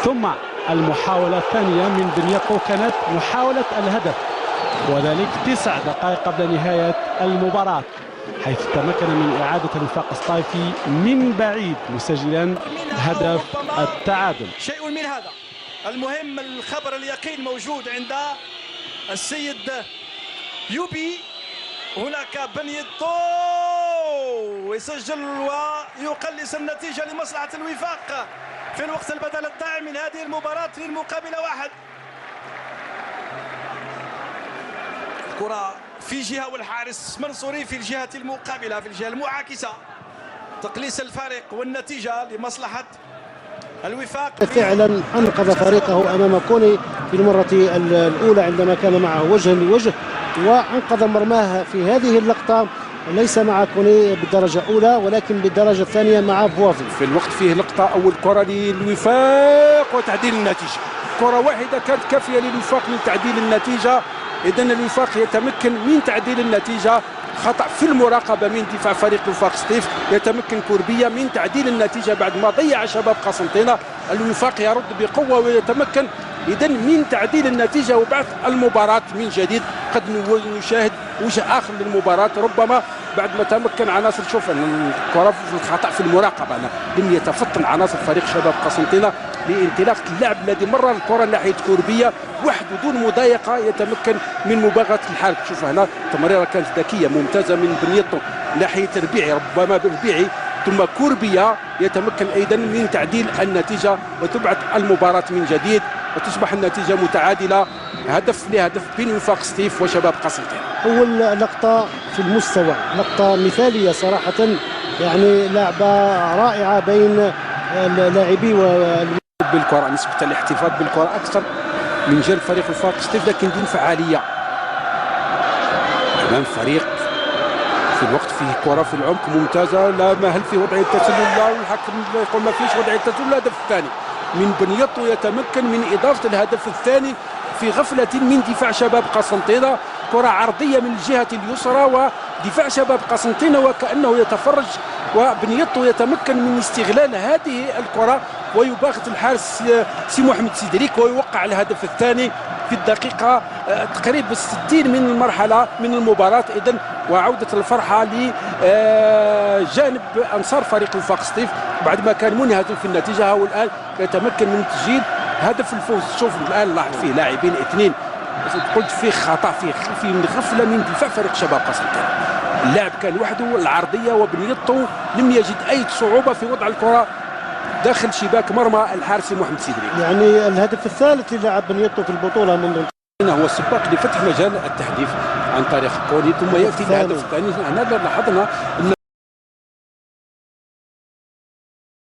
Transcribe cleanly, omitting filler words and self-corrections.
ثم المحاولة الثانية من بنياطو كانت محاولة الهدف، وذلك 9 دقائق قبل نهاية المباراة، حيث تمكن من إعادة الوفاق الصيفي من بعيد مسجلا هدف التعادل. شيء من هذا المهم، الخبر اليقين موجود عند السيد يوبي. هناك بنياطو يسجل ويقلص النتيجة لمصلحة الوفاق في الوقت البدل الضائع من هذه المباراة للمقابل 1. الكرة في جهة والحارس منصوري في الجهة المقابلة في الجهة المعاكسة، تقليص الفارق والنتيجة لمصلحة الوفاق. فعلا أنقذ فريقه أمام كوني في المرة الأولى عندما كان معه وجها لوجه، وأنقذ مرماه في هذه اللقطة ليس مع كوني بالدرجة الأولى ولكن بالدرجة الثانية مع فوافي. في الوقت فيه لقطة أول كرة للوفاق وتعديل النتيجة، كرة واحدة كانت كافية للوفاق من تعديل النتيجة. إذن الوفاق يتمكن من تعديل النتيجة. خطأ في المراقبة من دفاع فريق وفاق سطيف، يتمكن كوربية من تعديل النتيجة بعد ما ضيع شباب قسنطينة. الوفاق يرد بقوة ويتمكن إذن من تعديل النتيجة وبعث المباراة من جديد. قد نشاهد وجه آخر للمباراة ربما بعد ما تمكن عناصر، شوف الكرة في الخطأ في المراقبة لم يتفطن عناصر فريق شباب قسنطينة لانطلاق اللعب الذي مر الكرة ناحية كوربية وحده دون مضايقة، يتمكن من مباغاة الحارس. شوف هنا تمريرة كانت ذكية ممتازة من بنياطو ناحية ربيعي، ربما بربيعي ثم كوربية يتمكن أيضا من تعديل النتيجة وتبعث المباراة من جديد وتصبح النتيجة متعادلة، هدف لهدف بين وفاق سطيف وشباب قسنطينة. أول لقطة في المستوى، لقطة مثالية صراحة، يعني لعبة رائعة بين اللاعبي بالكرة. نسبة الاحتفاظ بالكرة أكثر من جانب فريق وفاق سطيف، لكن دون فعالية أمام فريق في الوقت فيه كرة في العمق ممتازة. لا، ما هل في وضعية تسلل؟ لا، الحكم يقول ما فيش وضعية تسلل. الهدف الثاني من بنياطو يتمكن من إضافة الهدف الثاني في غفلة من دفاع شباب قسنطينة. كرة عرضية من الجهة اليسرى ودفاع شباب قسنطينة وكأنه يتفرج، وبنياطو يتمكن من استغلال هذه الكرة ويباغت الحارس سي محمد سيدريك ويوقع الهدف الثاني في الدقيقة تقريبا 60 من المرحلة من المباراة. إذن وعودة الفرحة لجانب أنصار فريق وفاق سطيف بعد ما كان منهزم في النتيجة. هو الآن يتمكن من تسجيل هدف الفوز. شوف الآن لاحظ فيه لاعبين 2، قلت فيه خطأ في غفلة من دفاع فريق شباب قسنطينة. اللاعب كان وحده العرضية وبنياطو لم يجد أي صعوبة في وضع الكرة داخل شباك مرمى الحارس محمد سيدري. يعني الهدف الثالث اللي لعب بنياطو في البطولة منذ هو السباق لفتح مجال التحديث عن طريق كوني، ثم يأتي الهدف الثاني. هنا لاحظنا